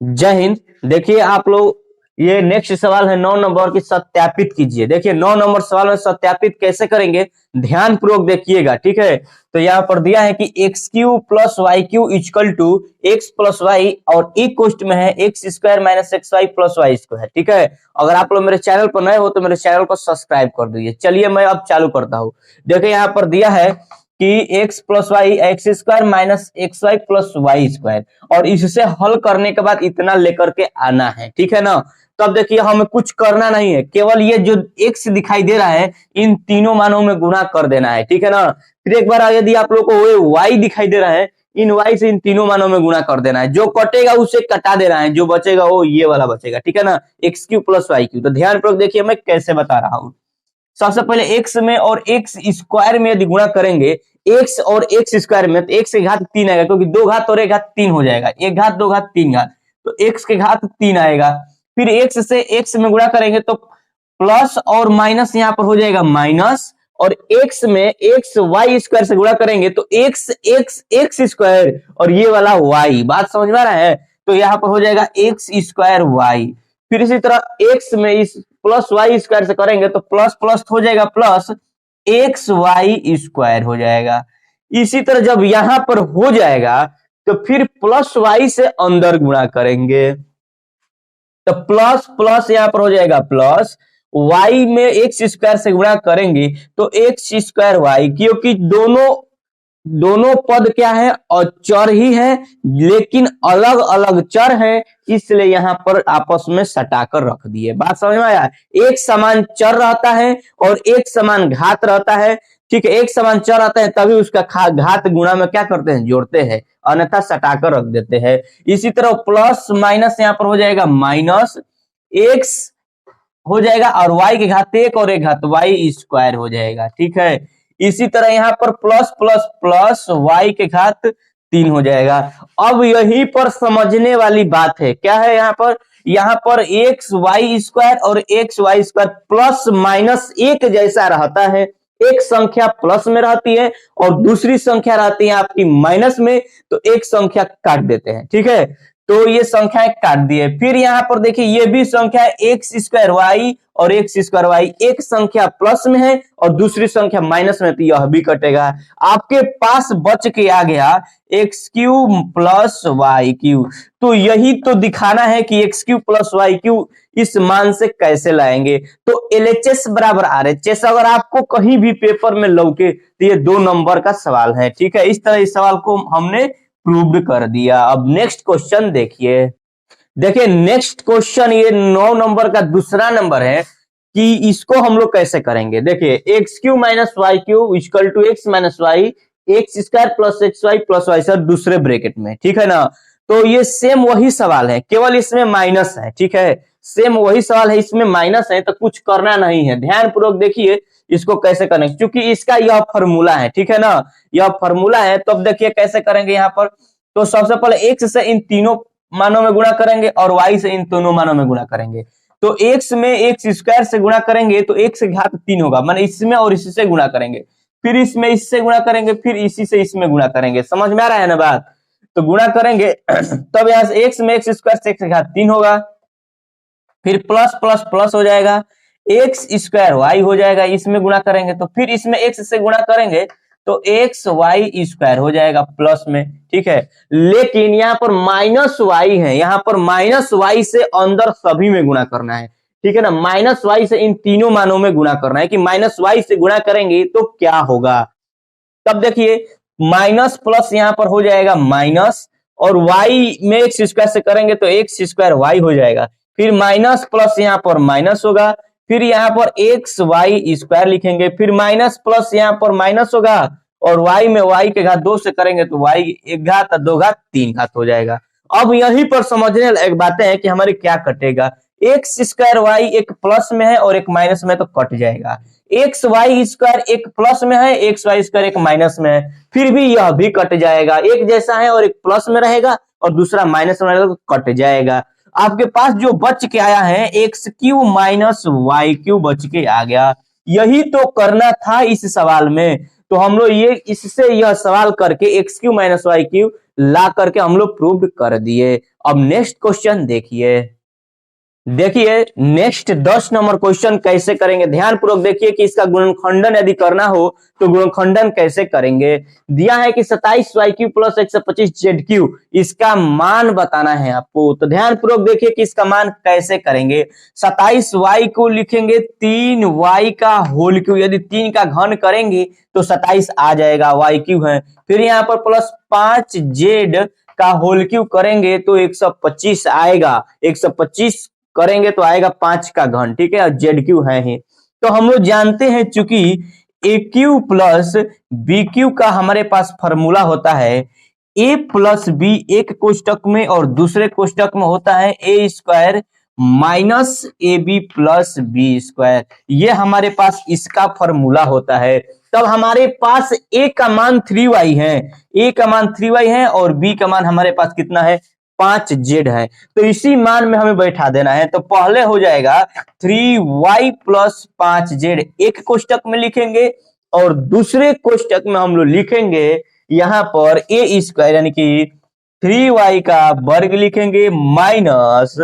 जय हिंद। देखिए आप लोग, ये नेक्स्ट सवाल है 9 नंबर की, सत्यापित कीजिए। देखिए 9 नंबर सवाल में सत्यापित कैसे करेंगे, ध्यान पूर्वक देखिएगा, ठीक है। तो यहाँ पर दिया है कि x cube plus y cube equal to x plus y, और एक क्वेश्च में है x square minus x y plus y square, ठीक है। अगर आप लोग मेरे चैनल पर नए हो तो मेरे चैनल को सब्सक्राइब कर दीजिए। चलिए मैं अब चालू करता हूँ। देखिए यहाँ पर दिया है कि x plus y x square minus x y plus y square, और इससे हल करने के बाद इतना लेकर के आना है, ठीक है ना। तब देखिए हमें कुछ करना नहीं है, केवल ये जो एक्स दिखाई दे रहा है इन तीनों मानों में गुणा कर देना है, ठीक है ना। फिर एक बार यदि आप लोग को वाई दिखाई दे रहा है, इन वाई से इन तीनों मानों में गुणा कर देना है। जो कटेगा उसे कटा देना है, जो बचेगा वो ये वाला बचेगा, ठीक है ना। X cube plus y cube. तो ध्यान पूर्वक देखिए मैं कैसे बता रहा हूँ। सबसे पहले एक्स में और एक्स स्क्वायर में यदि गुणा करेंगे, एक्स और एक्स स्क्वायर में, तो एक्स के घात 3 आएगा, क्योंकि 2 घात और 1 घात 3 हो जाएगा। 1 घात 2 घात 3 घात, तो एक्स के घात 3 आएगा। फिर एक्स से एक्स में गुणा करेंगे तो प्लस और माइनस यहाँ पर हो जाएगा माइनस, और एक्स में एक्स वाई स्क्वायर से गुणा करेंगे तो एक्स एक्स एक्स स्क्वायर, और ये वाला वाई। बात समझ में आ रहा है। तो यहाँ पर हो जाएगा एक्स स्क्वायर वाई। फिर इसी तरह एक्स में इस प्लस वाई स्क्वायर से करेंगे तो प्लस प्लस हो जाएगा प्लस एक्स वाई स्क्वायर हो जाएगा। इसी तरह जब यहां पर हो जाएगा तो फिर प्लस वाई से अंदर गुणा करेंगे, तो प्लस प्लस यहां पर हो जाएगा प्लस वाई में एक्स स्क्वायर से गुणा करेंगे तो एक्स स्क्वायर वाई, क्योंकि दोनों दोनों पद क्या है, और चर ही है, लेकिन अलग अलग चर है, इसलिए यहां पर आपस में सटाकर रख दिए। बात समझ में आया। एक समान चर रहता है और एक समान घात रहता है, ठीक है। एक समान चर आता है तभी उसका घात गुणा में क्या करते हैं, जोड़ते हैं, अन्यथा सटाकर रख देते हैं। इसी तरह प्लस माइनस यहां पर हो जाएगा माइनस एक्स हो जाएगा, और y के घात 1 और 1 घात y स्क्वायर हो जाएगा, ठीक है। इसी तरह यहाँ पर प्लस प्लस प्लस y के घात 3 हो जाएगा। अब यहीं पर समझने वाली बात है, क्या है यहाँ पर एक्स वाई स्क्वायर और x y square plus minus एक जैसा रहता है। एक संख्या प्लस में रहती है और दूसरी संख्या रहती है आपकी माइनस में, तो एक संख्या काट देते हैं, ठीक है। तो ये संख्याएं काट दिए। फिर यहाँ पर देखिए ये भी संख्या एक्स स्क्वायर वाई और एक्स स्क्वायर वाई, एक संख्या प्लस में है और दूसरी संख्या माइनस में, तो यह भी कटेगा। आपके पास बच के आ गया x cube plus y cube. तो यही तो दिखाना है कि x cube plus y cube इस मान से कैसे लाएंगे। तो एलएचएस बराबर आरएचएस अगर आपको कहीं भी पेपर में लौके तो ये 2 नंबर का सवाल है, ठीक है। इस तरह इस सवाल को हमने प्रूव्ड कर दिया। अब नेक्स्ट क्वेश्चन देखिए। देखिए नेक्स्ट क्वेश्चन ये 9 नंबर का दूसरा नंबर है कि इसको हम लोग कैसे करेंगे। देखिए x cube minus y cube equal to x minus y x square plus y sir दूसरे ब्रैकेट में, ठीक है ना। तो ये सेम वही सवाल है, केवल इसमें माइनस है, ठीक है। सेम वही सवाल है, इसमें माइनस है, तो कुछ करना नहीं है। ध्यान पूर्वक देखिए इसको कैसे करेंगे, क्योंकि इसका यह फॉर्मूला है, ठीक है ना। यह फॉर्मूला है। तो अब देखिए कैसे करेंगे यहाँ पर। तो सबसे पहले एक्स से इन तीनों मानों में गुणा करेंगे और वाई से इन दोनों मानों में गुणा करेंगे। तो एक्स में एक्स स्क्वायर से गुणा करेंगे तो एक्स घात 3 होगा, माने इसमें और इससे गुणा करेंगे, फिर इसमें इससे गुणा करेंगे, फिर इसी से इसमें गुणा करेंगे। समझ में आ रहा है ना बात। तो गुणा करेंगे तब यहाँ से एक्स में एक्स स्क्वायर से एक्स घात 3 होगा, फिर प्लस प्लस प्लस हो जाएगा, एक्स स्क्वायर वाई हो जाएगा, इसमें गुणा करेंगे तो फिर इसमें एक्स से गुणा करेंगे तो एक्स वाई स्क्वायर हो जाएगा प्लस में, ठीक है। लेकिन यहाँ पर माइनस वाई है, यहाँ पर माइनस वाई से अंदर सभी में गुणा करना है, ठीक है ना। माइनस वाई से इन तीनों मानों में गुणा करना है कि माइनस वाई से गुणा करेंगे तो क्या होगा। तब देखिए माइनस प्लस यहाँ पर हो जाएगा माइनस, और y में एक्स स्क्वायर से करेंगे तो एक्स स्क्वायर वाई हो जाएगा, फिर माइनस प्लस यहाँ पर माइनस होगा, फिर यहाँ पर एक्स वाई स्क्वायर लिखेंगे, फिर माइनस प्लस यहाँ पर माइनस होगा, और y में y के घात 2 से करेंगे तो y 1 घात 2 घात 3 घात हो जाएगा। अब यहीं पर समझने लायक बातें हैं कि हमारे क्या कटेगा। एक्स स्क्वायर वाई एक प्लस में है और एक माइनस में, तो कट जाएगा। एक्स वाई स्क्वायर एक प्लस में है, एक्स वाई स्क्वायर एक माइनस में है, फिर भी यह भी कट जाएगा। एक जैसा है और एक प्लस में रहेगा और दूसरा माइनस में रहेगा, तो कट जाएगा। आपके पास जो बच के आया है x cube minus y cube बच के आ गया। यही तो करना था इस सवाल में। तो हम लोग ये इससे यह सवाल करके x cube minus y cube ला करके हम लोग प्रूव कर दिए। अब नेक्स्ट क्वेश्चन देखिए नेक्स्ट 10 नंबर क्वेश्चन कैसे करेंगे, ध्यान पूर्वक देखिए कि इसका गुणनखंडन यदि करना हो तो गुणनखंडन कैसे करेंगे। दिया है कि 27y³ प्लस 125z³, इसका मान बताना है आपको। तो ध्यान पूर्वक देखिए कि इसका मान कैसे करेंगे। 27y को लिखेंगे 3y का होल क्यूब, यदि 3 का घन करेंगे तो 27 आ जाएगा, y³ है। फिर यहाँ पर प्लस 5z का होल क्यूब करेंगे तो 125 आएगा, 125 करेंगे तो आएगा 5 का घन, ठीक है, और z³ है ही। तो हम लोग जानते हैं चूंकि a³ प्लस b³ का हमारे पास फॉर्मूला होता है a प्लस b एक कोष्टक में और दूसरे कोष्टक में होता है a² minus ab plus b²। ये हमारे पास इसका फॉर्मूला होता है। तब हमारे पास a का मान 3y है, a का मान 3y है और b का मान हमारे पास कितना है 5z है। तो इसी मान में हमें बैठा देना है। तो पहले हो जाएगा 3y प्लस 5z एक कोष्टक में लिखेंगे और दूसरे कोष्टक में हम लोग लिखेंगे यहां पर a² यानी कि 3y का वर्ग लिखेंगे माइनस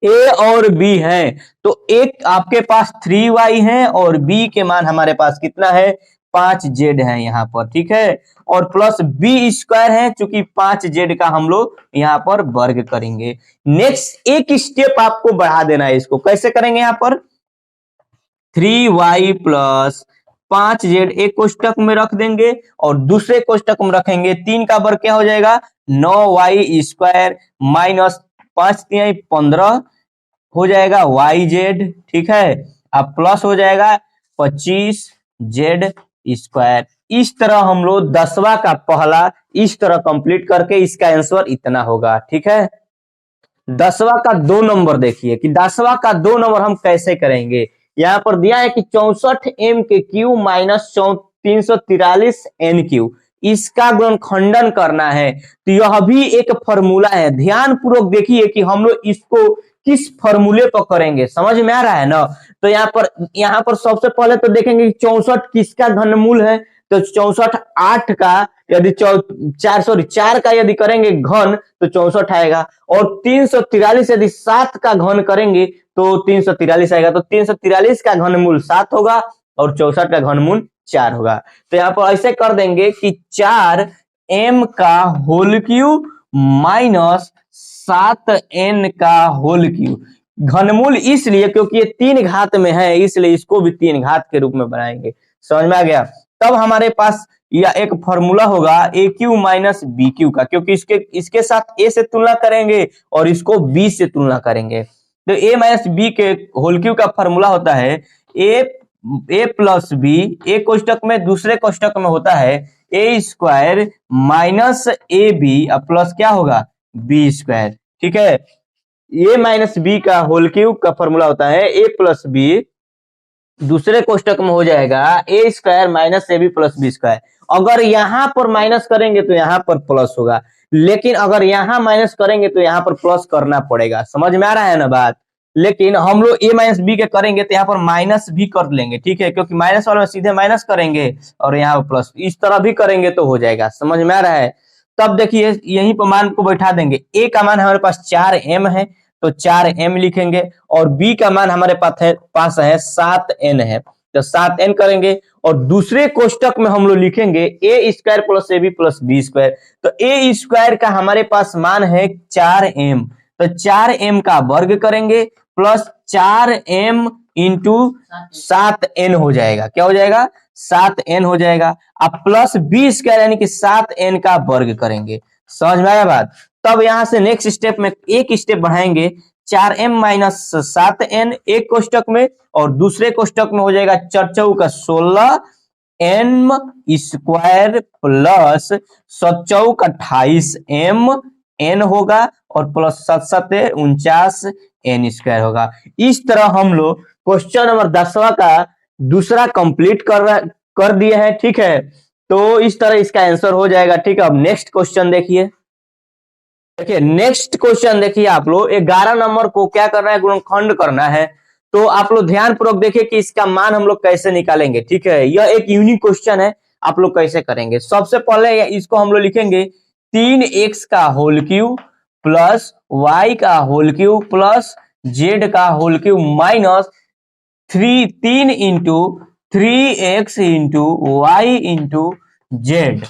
a और b है। तो एक आपके पास 3y है और b के मान हमारे पास कितना है 5z है यहाँ पर, ठीक है, और प्लस b² है, चूंकि 5z का हम लोग यहाँ पर वर्ग करेंगे। नेक्स्ट एक स्टेप आपको बढ़ा देना है, इसको कैसे करेंगे, यहाँ पर 3y प्लस 5z एक कोष्टक में रख देंगे और दूसरे कोष्टक में रखेंगे 3 का वर्ग क्या हो जाएगा 9y² माइनस 5 × 15 हो जाएगा yz, ठीक है, अब प्लस हो जाएगा 25z²। इस तरह हम लोग 10वां का पहला इस तरह कंप्लीट करके इसका आंसर इतना होगा, ठीक है। 10वां का 2 नंबर देखिए कि 10वां का 2 नंबर हम कैसे करेंगे। यहाँ पर दिया है कि 64m³ माइनस 343n³, इसका गुणनखंडन करना है। तो यह भी एक फॉर्मूला है, ध्यान पूर्वक देखिए कि हम लोग इसको किस फॉर्मूले पर करेंगे, समझ में आ रहा है ना। तो यहाँ पर सबसे पहले तो देखेंगे कि 64 किसका घनमूल है, तो 64 8 का यदि 4 का यदि करेंगे घन तो 64 आएगा, और 343 यदि 7 का घन करेंगे तो 343 आएगा। तो 343 का घनमूल 7 होगा और 64 का घनमूल 4 होगा। तो यहाँ पर ऐसे कर देंगे कि 4m का होल क्यूब माइनस 7n का होल क्यूब। घनमूल इसलिए क्योंकि ये 3 घात में है, इसलिए इसको भी 3 घात के रूप में बनाएंगे, समझ में आ गया। तब हमारे पास यह एक फॉर्मूला होगा a³ माइनस b³ का, क्योंकि इसके साथ a से तुलना करेंगे और इसको b से तुलना करेंगे। तो a माइनस b के होल क्यूब का फॉर्मूला होता है a प्लस b एक कोष्टक में, दूसरे कोष्टक में होता है a² माइनस ab प्लस क्या होगा b², ठीक है। a माइनस b का होल क्यूब का फॉर्मूला होता है a प्लस b, दूसरे कोष्टक में हो जाएगा a² minus ab plus b²। अगर यहां पर माइनस करेंगे तो यहां पर प्लस होगा, लेकिन अगर यहां माइनस करेंगे तो यहां पर प्लस करना पड़ेगा, समझ में आ रहा है ना बात। लेकिन हम लोग a माइनस b के करेंगे तो यहाँ पर माइनस भी कर लेंगे, ठीक है, क्योंकि माइनस वाले में सीधे माइनस करेंगे और यहाँ पर प्लस, इस तरह भी करेंगे तो हो जाएगा, समझ में आ रहा है। तब देखिए यहीं पर मान को बैठा देंगे, a का मान हमारे पास 4m है तो 4m लिखेंगे, और b का मान हमारे पास है 7n है तो 7n करेंगे, और दूसरे कोष्टक में हम लोग लिखेंगे a² plus ab plus b²। तो a² का हमारे पास मान है 4m, तो 4m का वर्ग करेंगे प्लस 4m इंटू 7n हो जाएगा, क्या हो जाएगा 7n हो जाएगा। अब प्लस b² यानी कि 7n का वर्ग करेंगे, समझ में आया बात। तब यहां से नेक्स्ट स्टेप में एक स्टेप बढ़ाएंगे, 4m माइनस 7n एक कोष्टक में और दूसरे कोष्टक में हो जाएगा 4 × 16 n² प्लस 7 × 28 n होगा और प्लस 7 7 49 n² होगा। इस तरह हम लोग क्वेश्चन नंबर 10वां का दूसरा कंप्लीट कर दिए हैं, ठीक है। तो इस तरह इसका आंसर हो जाएगा, ठीक है। अब नेक्स्ट क्वेश्चन देखिए, नेक्स्ट क्वेश्चन देखिए आप लोग 11 नंबर को क्या करना है, गुणनखंड करना है। तो आप लोग ध्यान पूर्वक देखिए कि इसका मान हम लोग कैसे निकालेंगे, ठीक है। यह एक यूनिक क्वेश्चन है, आप लोग कैसे करेंगे। सबसे पहले इसको हम लोग लिखेंगे 3x का होल क्यूब प्लस y का होल क्यूब प्लस z का whole cube minus 3 into 3x into y into z.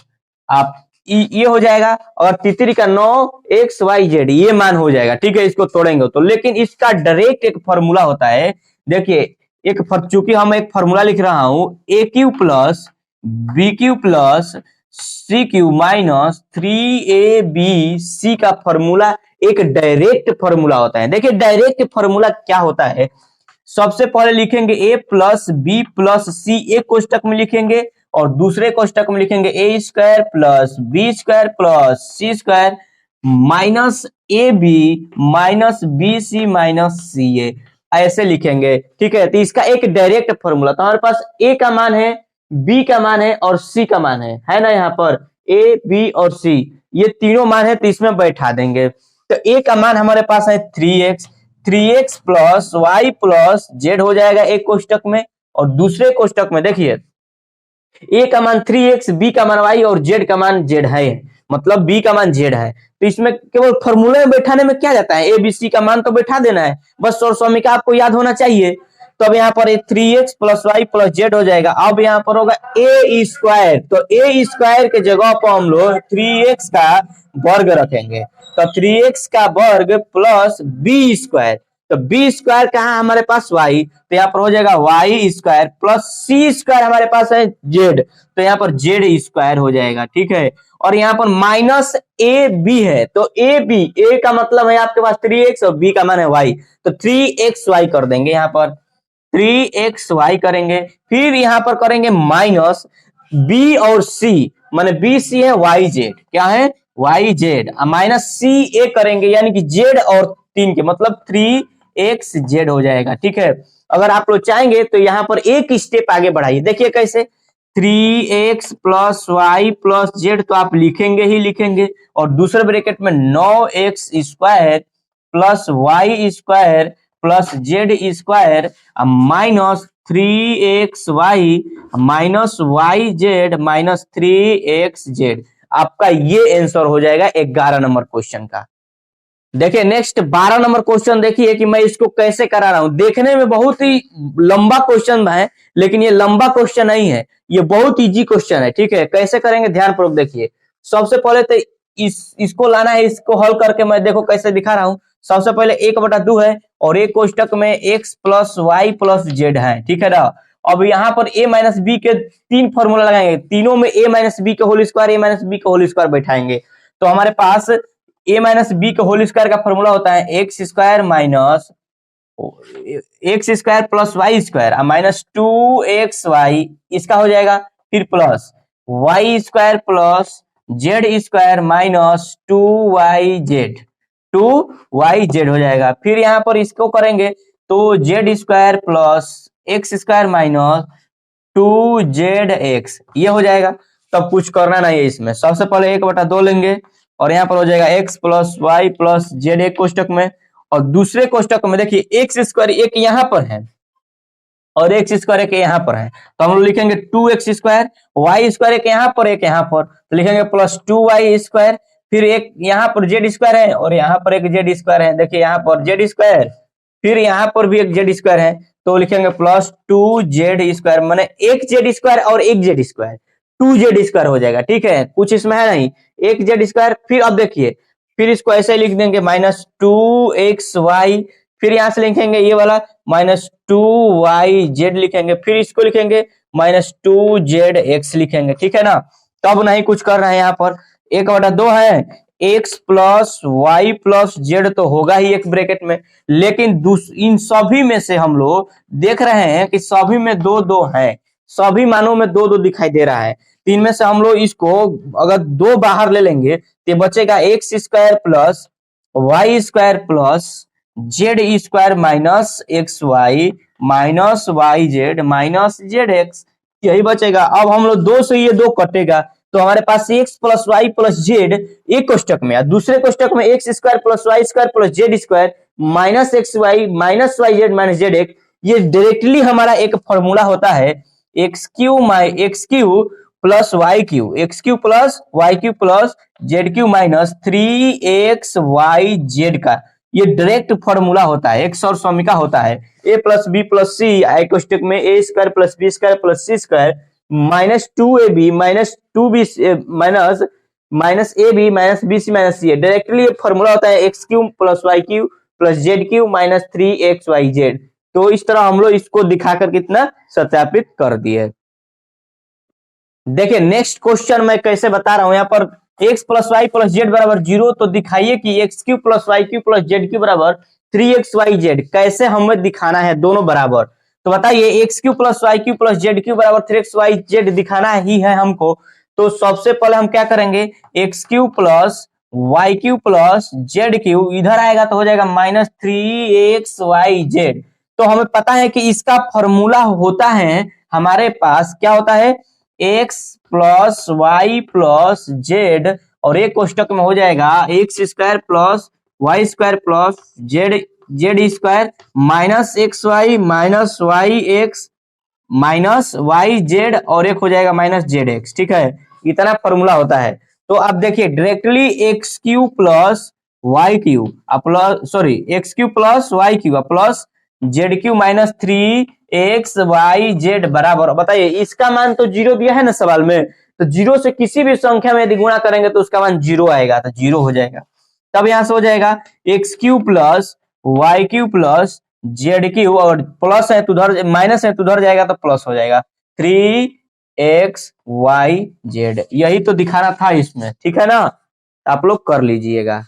आप ये हो जाएगा और तितरी का 9xyz ये मान हो जाएगा। ठीक है, इसको तोड़ेंगे तो, लेकिन इसका डायरेक्ट एक फॉर्मूला होता है। देखिए चूंकि हम एक फॉर्मूला लिख रहा हूं, a cube plus b cube plus c cube minus 3ab का फॉर्मूला एक डायरेक्ट फॉर्मूला होता है। देखिए डायरेक्ट फॉर्मूला क्या होता है, सबसे पहले लिखेंगे a plus b plus c एक कोष्टक में लिखेंगे और दूसरे कोष्टक में लिखेंगे a square plus b square plus c square minus a b minus b c minus c a, ऐसे लिखेंगे। ठीक है, तो इसका एक डायरेक्ट फॉर्मूला, तो हमारे पास ए का मान है, बी का मान है और सी का मान है ना, यहाँ पर ए बी और सी ये तीनों मान है, तो इसमें बैठा देंगे। तो ए का मान हमारे पास है 3x plus y plus Z हो जाएगा एक कोष्टक में, और दूसरे कोष्टक में देखिए ए का मान 3x, बी का मान y और जेड का मान जेड है, मतलब बी का मान जेड है। तो इसमें केवल फॉर्मूले में बैठाने में क्या जाता है, ए बी सी का मान तो बैठा देना है, बस समीका आपको याद होना चाहिए। तो अब यहाँ पर 3x plus y plus Z हो जाएगा। अब यहाँ पर होगा ए स्क्वायर, तो ए स्क्वायर के जगह पर हम लोग 3x का वर्ग रखेंगे, तो 3x का वर्ग प्लस बी स्क्वायर, तो बी स्क्वायर कहाँ हमारे पास y, तो यहाँ पर हो जाएगा Y square plus c square हमारे पास है जेड, तो यहाँ पर जेड स्क्वायर हो जाएगा। ठीक है, और यहाँ पर माइनस ए बी है, तो ए बी, ए का मतलब है आपके पास 3x और बी का मान है y, तो 3xy कर देंगे, यहाँ पर 3xy करेंगे। फिर यहाँ पर करेंगे माइनस बी और सी, माने बी सी है वाई जेड, क्या है वाई जेड, माइनस सी ए करेंगे यानी कि जेड और 3 के मतलब 3xz हो जाएगा। ठीक है, अगर आप लोग चाहेंगे तो यहाँ पर एक स्टेप आगे बढ़ाइए, देखिए कैसे 3x plus y plus z, तो आप लिखेंगे ही लिखेंगे, और दूसरे ब्रैकेट में 9x square plus y square plus z square minus 3xy minus y z minus 3xz। आपका ये आंसर हो जाएगा 11 नंबर क्वेश्चन का। देखिए नेक्स्ट 12 नंबर क्वेश्चन देखिए कि मैं इसको कैसे करा रहा हूं। देखने में बहुत ही लंबा क्वेश्चन है, लेकिन ये लंबा क्वेश्चन नहीं है, ये बहुत इजी क्वेश्चन है। ठीक है, कैसे करेंगे ध्यानपूर्वक देखिए। सबसे पहले तो इसको लाना है, इसको हल करके मैं देखो कैसे दिखा रहा हूं। सबसे पहले 1/2 है और एक कोष्टक में x plus y plus z है। ठीक है ना, अब यहाँ पर a माइनस बी के 3 फॉर्मूला लगाएंगे, तीनों में a माइनस बी के whole square, a minus b के होल स्क्वायर बैठाएंगे, तो हमारे पास a माइनस बी के होल स्क्वायर का फॉर्मूला होता है x square minus x square plus y square minus 2xy, इसका हो जाएगा। फिर plus y square plus z square minus 2yz हो जाएगा। फिर यहाँ पर इसको करेंगे तो z square plus x square minus 2zx ये हो जाएगा। तब कुछ करना नहीं है इसमें, सबसे पहले 1/2 लेंगे और यहाँ पर हो जाएगा x plus y plus z एक कोष्टक में, और दूसरे कोष्टक में देखिए एक्स स्क्वायर एक यहाँ पर है और एक्स स्क्वायर एक यहाँ पर है, तो हम लोग लिखेंगे 2x स्क्वायर, वाई स्क्वायर एक यहाँ पर एक यहाँ पर, तो लिखेंगे प्लस 2y स्क्वायर। फिर एक यहाँ पर जेड स्क्वायर है और यहाँ पर एक जेड स्क्वायर है, देखिए यहाँ पर जेड स्क्वायर, फिर यहाँ पर भी एक जेड स्क्वायर है, तो लिखेंगे प्लस 2z स्क्वायर, माने एक जेड स्क्वायर और एक जेड स्क्वायर 2z स्क्वायर हो जाएगा। ठीक है, कुछ इसमें है नहीं, एक जेड स्क्वायर। फिर अब देखिए, फिर इसको ऐसे लिख देंगे माइनस 2xy, फिर यहाँ से लिखेंगे ये वाला माइनस 2yz लिखेंगे, फिर इसको लिखेंगे माइनस 2zx लिखेंगे। ठीक है ना, तब नहीं कुछ कर रहे हैं, यहाँ पर 1/2 है, x plus y plus z तो होगा ही एक ब्रैकेट में, लेकिन इन सभी में से हम लोग देख रहे हैं कि सभी में 2 है, सभी मानों में 2 दिखाई दे रहा है। तीन में से हम लोग इसको अगर 2 बाहर ले लेंगे तो बचेगा x square plus y square plus z square minus x y minus y z minus z x, यही बचेगा। अब हम लोग 2 से ये 2 कटेगा, तो हमारे पास x plus y plus z एक कोष्टक में, दूसरे कोष्टक में x square plus y square plus z square minus x y minus y z minus z x, ये डायरेक्टली हमारा एक फॉर्मूला होता है x cube plus y cube, x cube plus y cube plus z cube minus 3xyz का ये direct formula होता है, x और समीका होता है। A plus b plus c आइकोस्टिक में a square plus b square plus c square minus 2ab minus 2b minus a b minus b c minus c. Directly formula होता है x cube plus y cube plus z cube minus 3xyz। तो इस तरह हम लोग इसको दिखाकर कितना सत्यापित कर दिए। देखिए नेक्स्ट क्वेश्चन मैं कैसे बता रहा हूं, यहाँ पर x plus y plus z बराबर 0, तो दिखाइए कि x cube plus y cube plus z cube बराबर 3xyz। कैसे हमें दिखाना है दोनों बराबर, तो बताइए x cube plus y cube plus z cube बराबर 3xyz दिखाना ही है हमको। तो सबसे पहले हम क्या करेंगे, x cube plus y cube plus z cube इधर आएगा तो हो जाएगा माइनस 3xyz। तो हमें पता है कि इसका फॉर्मूला होता है हमारे पास क्या होता है, x plus y plus z और एक कोष्टक में हो जाएगा x square plus y square plus z square minus x y minus y x minus y z और एक हो जाएगा माइनस जेड एक्स। ठीक है, इतना फॉर्मूला होता है। तो अब देखिए directly x cube plus y cube plus sorry x cube plus y cube plus z cube minus 3xyz बराबर, बताइए इसका मान तो 0 दिया है ना सवाल में, तो 0 से किसी भी संख्या में यदि गुणा करेंगे तो उसका मान 0 आएगा, तो 0 हो जाएगा। तब यहां से हो जाएगा x cube plus y cube plus z cube और प्लस है तो उधर माइनस है तो उधर जाएगा तो प्लस हो जाएगा 3xyz। यही तो दिखाना था इसमें, ठीक है ना, आप लोग कर लीजिएगा।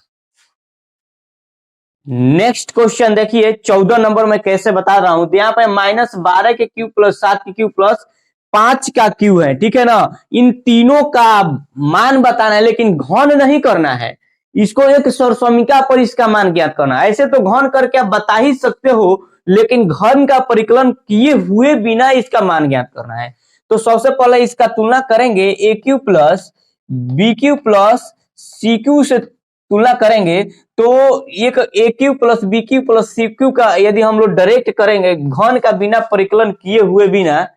नेक्स्ट क्वेश्चन देखिए 14 नंबर में कैसे बता रहा हूं, यहाँ पे माइनस 12 के क्यू प्लस 7 के क्यू प्लस 5 का क्यू है, ठीक है ना। इन तीनों का मान बताना है लेकिन घन नहीं करना है, इसको एक सरसमीका पर इसका मान ज्ञात करना है। ऐसे तो घन करके आप बता ही सकते हो लेकिन घन का परिकलन किए हुए बिना इसका मान ज्ञात करना है। तो सबसे पहले इसका तुलना करेंगे a cube plus b cube plus c cube से तुलना करेंगे तो एक a cube plus b cube plus c cube का यदि हम लोग डायरेक्ट करेंगे घन का बिना परिकलन किए हुए बिना,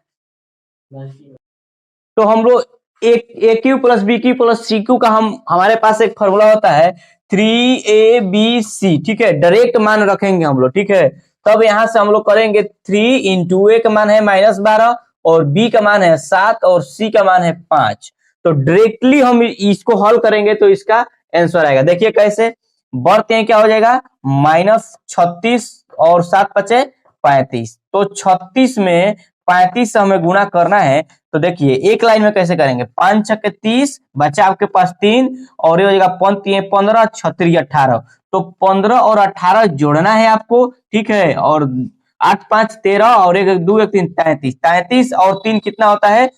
तो हम लोग a cube plus b cube plus c cube का हमारे पास एक फॉर्मूला होता है 3abc, ठीक है, डायरेक्ट मान रखेंगे हम लोग, ठीक है। तब यहां से हम लोग करेंगे 3 इंटू ए का मान है -12 और बी का मान है 7 और सी का मान है 5। तो डायरेक्टली हम इसको हल करेंगे तो इसका आंसर आएगा। देखिए कैसे बढ़ते हैं, क्या हो जाएगा -36 और 7 बचे 35। तो 36 में 35 से हमें गुणा करना है। तो देखिए एक लाइन में कैसे करेंगे, 5 छक्के 30 बचा आपके पास 3 और ये हो जाएगा 15 36 18। तो 15 और 18 जोड़ना है आपको, ठीक है, और 8 5 13 और 1 2 1 3 33, 33 और 3 कितना होता है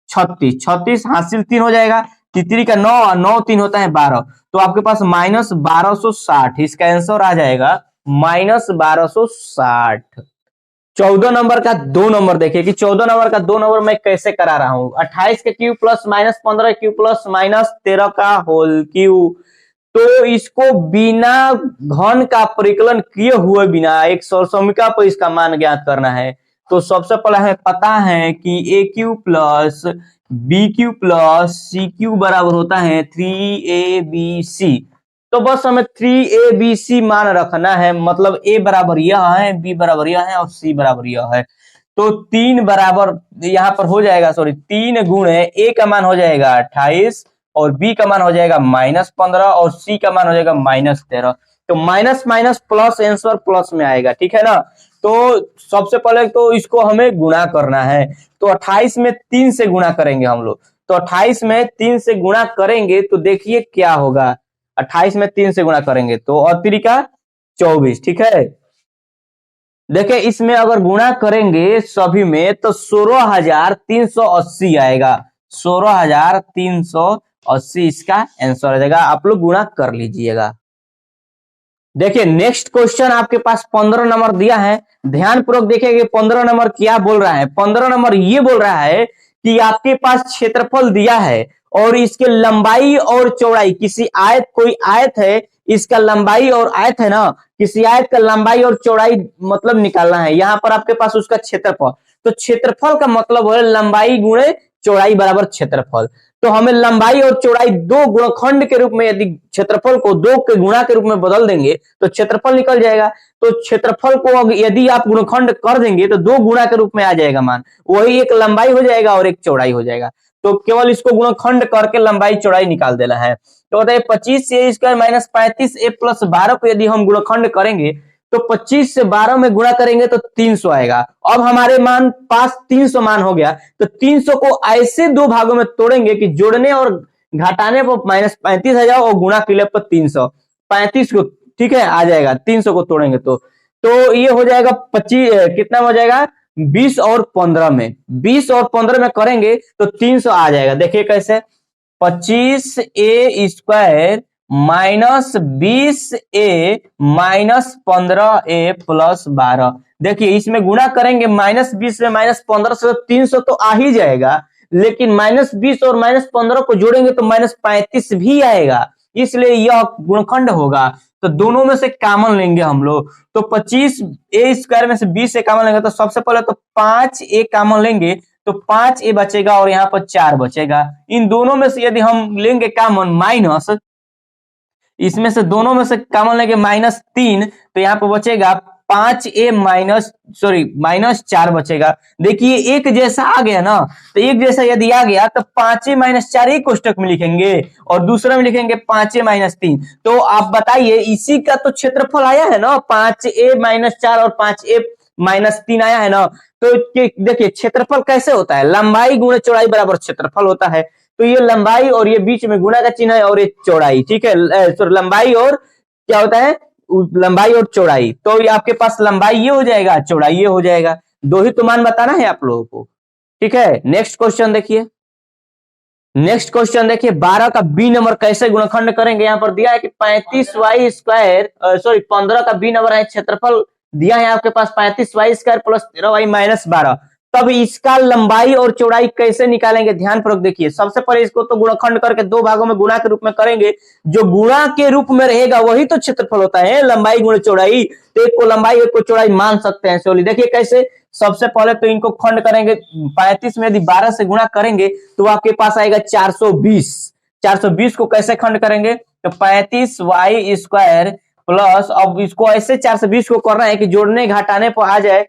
36, 36 हासिल 3 हो जाएगा, तितरी का 9 और 9 3 होता है 12। तो आपके पास -1260, इसका आंसर आ जाएगा -1260। 14 नंबर का 2 नंबर देखिए कि 14 नंबर का 2 नंबर मैं कैसे करा रहा हूं, 28 के क्यू प्लस -15 क्यू प्लस -13 का होल क्यू। तो इसको बिना घन का परिकलन किए हुए बिना एक सरसमीका पर इसका मान ज्ञात करना है। तो सबसे पहले हमें पता है कि a cube plus b cube plus c cube बराबर होता है 3abc। तो बस हमें 3abc मान रखना है, मतलब ए बराबर यह है, बी बराबर यह है और सी बराबर यह है। तो 3 बराबर यहाँ पर हो जाएगा, सॉरी 3 गुणे ए का मान हो जाएगा 28 और बी का मान हो जाएगा -15 और सी का मान हो जाएगा -13। तो minus minus plus answer plus में आएगा, ठीक है ना। तो सबसे पहले तो इसको हमें गुणा करना है, तो 28 में 3 से गुणा करेंगे हम लोग। तो 28 में 3 से गुणा करेंगे तो देखिए क्या होगा, 28 में 3 से गुणा करेंगे तो अतिरिका 24, ठीक है। देखिए इसमें अगर गुणा करेंगे सभी में तो 16,380 आएगा, 16,380 इसका आंसर आ जाएगा। आप लोग गुणा कर लीजिएगा। देखिए नेक्स्ट क्वेश्चन आपके पास 15 नंबर दिया है, ध्यान पूर्वक देखिए 15 नंबर क्या बोल रहा है। 15 नंबर ये बोल रहा है कि आपके पास क्षेत्रफल दिया है और इसके लंबाई और चौड़ाई, किसी आयत, कोई आयत है, इसका लंबाई और आयत है ना, किसी आयत का लंबाई और चौड़ाई मतलब निकालना है। यहाँ पर आपके पास उसका क्षेत्रफल, तो क्षेत्रफल का मतलब है लंबाई गुणे चौड़ाई बराबर क्षेत्रफल। तो हमें लंबाई और चौड़ाई दो गुणनखंड के रूप में, यदि क्षेत्रफल को दो के गुणा के रूप में बदल देंगे तो क्षेत्रफल निकल जाएगा। तो क्षेत्रफल को यदि आप गुणनखंड कर देंगे तो दो गुणा के रूप में आ जाएगा मान, वही एक लंबाई हो जाएगा और एक चौड़ाई हो जाएगा। तो केवल इसको गुणनखंड करके लंबाई चौड़ाई निकाल देना है। तो बताइए 25a square minus 35a plus 12 को यदि हम गुणनखंड करेंगे तो 25 से 12 में गुणा करेंगे तो 300 आएगा। अब हमारे मान पास 300 मान हो गया, तो 300 को ऐसे दो भागों में तोड़ेंगे कि जोड़ने और घटाने पर माइनस 35 आ जाओ और गुणा के लिए पर 300, 35 को ठीक है आ जाएगा, 300 को तोड़ेंगे तो ये हो जाएगा 25, कितना हो जाएगा 20 और 15 में, 20 और 15 में करेंगे तो 300 आ जाएगा। देखिए कैसे, 25a square minus 20a minus 15a plus 12। देखिए इसमें गुणा करेंगे माइनस 20 में माइनस 15 से 300 तो आ ही जाएगा, लेकिन माइनस 20 और माइनस 15 को जोड़ेंगे तो माइनस 35 भी आएगा, इसलिए यह गुणनखंड होगा। तो दोनों में से कॉमन लेंगे हम लोग, तो 25a स्क्वायर में से 20 से कॉमन लेंगे तो सबसे पहले तो 5a कॉमन लेंगे तो 5a बचेगा और यहाँ पर 4 बचेगा। इन दोनों में से यदि हम लेंगे कॉमन माइनस, इसमें से दोनों में से कॉमन लेंगे माइनस 3 तो यहाँ पर बचेगा 5a माइनस 4 बचेगा। देखिए एक जैसा आ गया ना, तो एक जैसा यदि आ गया तो 5a माइनस 4 एक कोष्टक में लिखेंगे और दूसरे में लिखेंगे 5a माइनस 3। तो आप बताइए इसी का तो क्षेत्रफल आया है ना, 5a माइनस 4 और 5a माइनस 3 आया है ना। तो देखिए क्षेत्रफल कैसे होता है, लंबाई गुणे चौड़ाई बराबर क्षेत्रफल होता है। तो ये लंबाई और ये बीच में गुणा का चिन्ह है और ये चौड़ाई, ठीक है, लंबाई और क्या होता है, लंबाई और चौड़ाई। तो ये आपके पास लंबाई ये हो जाएगा, चौड़ाई ये हो जाएगा, दो ही तो मान बताना है आप लोगों को, ठीक है। नेक्स्ट क्वेश्चन देखिए, नेक्स्ट क्वेश्चन देखिए 12 का बी नंबर कैसे गुणनखंड करेंगे। यहाँ पर दिया है कि 35y स्क्वायर 15 का बी नंबर है, क्षेत्रफल दिया है आपके पास 35y square plus 13y minus 12। तब इसका लंबाई और चौड़ाई कैसे निकालेंगे, ध्यान पूर्वक देखिए। सबसे पहले इसको तो गुणनखंड करके दो भागों में गुणा के रूप में करेंगे, जो गुणा के रूप में रहेगा वही तो क्षेत्रफल होता है, लंबाई गुणे चौड़ाई। तो एक को लंबाई एक को चौड़ाई मान सकते हैं सोली। देखिए कैसे, सबसे पहले तो इनको खंड करेंगे, 35 में यदि 12 से गुणा करेंगे तो आपके पास आएगा 420। 420 को कैसे खंड करेंगे, तो 35y स्क्वायर प्लस, अब इसको ऐसे 420 को करना है कि जोड़ने घटाने पर आ जाए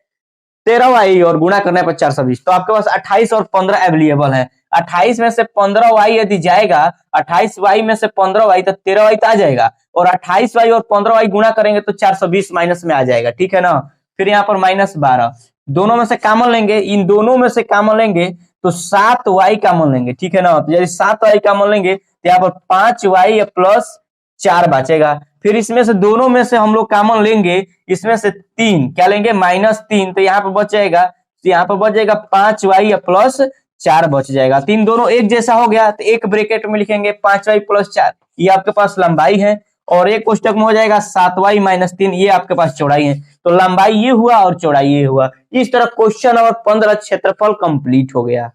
13y और गुणा करने पर 420। तो आपके पास 28 और 15 अवेलेबल है। 28 में से 15y यदि जाएगा, 28y में से 15y तो 13y तो आ जाएगा, और 28y और 15y गुणा करेंगे तो 420 माइनस में आ जाएगा, ठीक है ना। फिर यहाँ पर माइनस 12, दोनों में से कॉमन लेंगे, इन दोनों में से कॉमन लेंगे तो 7y कॉमन लेंगे, ठीक है ना। तो यदि 7y कॉमन लेंगे तो यहाँ पर 5y प्लस 4 बचेगा। फिर इसमें से दोनों में से हम लोग कॉमन लेंगे, इसमें से 3 क्या लेंगे माइनस 3, तो यहाँ पर बच जाएगा, तो यहाँ पर बच जाएगा 5y प्लस 4 बच जाएगा। तीन दोनों एक जैसा हो गया तो एक ब्रैकेट में लिखेंगे 5y प्लस 4, ये आपके पास लंबाई है, और एक कोष्टक में हो जाएगा 7y माइनस 3, ये आपके पास चौड़ाई है। तो लंबाई ये हुआ और चौड़ाई ये हुआ। इस तरह क्वेश्चन नंबर 15 क्षेत्रफल कंप्लीट हो गया।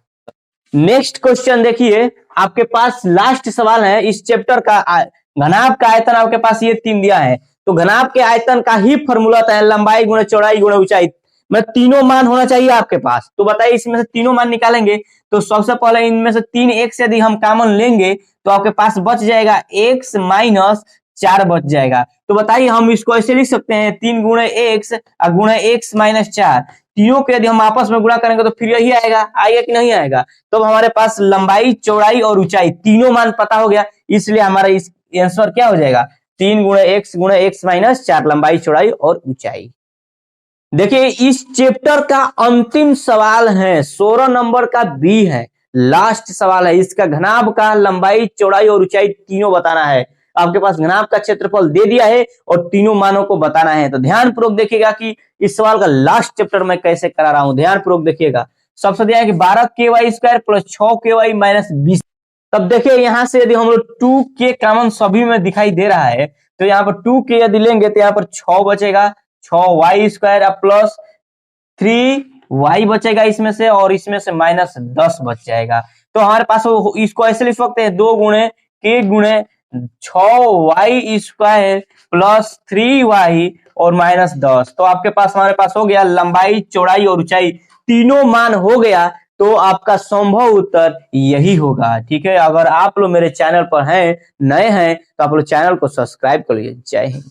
नेक्स्ट क्वेश्चन देखिए, आपके पास लास्ट सवाल है इस चैप्टर का। घनाभ का आयतन आपके पास ये 3 दिया है, तो घनाभ के आयतन का ही फॉर्मूला है लंबाई गुणे चौड़ाई गुणे ऊंचाई, में तीनों मान होना चाहिए आपके पास। तो बताइए इसमें से तीनों मान निकालेंगे, तो सबसे पहले इनमें से 3x यदि हम कॉमन लेंगे तो आपके पास बच जाएगा x माइनस 4 बच जाएगा। तो बताइए हम इसको ऐसे लिख सकते हैं 3 गुणे x और गुणे x माइनस 4, तीनों को यदि हम आपस में गुणा करेंगे तो फिर यही आएगा कि नहीं आएगा। तो हमारे पास लंबाई चौड़ाई और ऊंचाई तीनों मान पता हो गया, इसलिए हमारा इस आंसर क्या हो जाएगा 3 गुणे x माइनस 4, लंबाई चौड़ाई और ऊंचाई। देखिए इस चैप्टर का अंतिम सवाल है, 16 नंबर का बी है, लास्ट सवाल है। इसका घनाभ का लंबाई चौड़ाई और ऊंचाई तीनों बताना है। आपके पास घनाभ का क्षेत्रफल दे दिया है और तीनों मानों को बताना है। तो ध्यान पूर्वक देखिएगा कि इस सवाल का लास्ट चैप्टर में कैसे करा रहा हूं, ध्यान पूर्वक देखिएगा। सबसे दिया है कि 12k square plus 6k minus 20। तब देखिए यहां से यदि हम लोग 2k कॉमन सभी में दिखाई दे रहा है, तो यहाँ पर 2k यदि लेंगे तो यहाँ पर 6 बचेगा, 6y स्क्वायर प्लस 3y बचेगा इसमें से, और इसमें से माइनस 10 बच जाएगा। तो हमारे पास इसको ऐसे लिख सकते हैं 2 गुणे k गुणे 6y स्क्वायर प्लस 3y और माइनस 10। तो आपके पास हमारे पास हो गया लंबाई चौड़ाई और ऊंचाई तीनों मान हो गया। तो आपका संभव उत्तर यही होगा। ठीक है, अगर आप लोग मेरे चैनल पर हैं, नए हैं, तो आप लोग चैनल को सब्सक्राइब कर लीजिए। जय हिंद।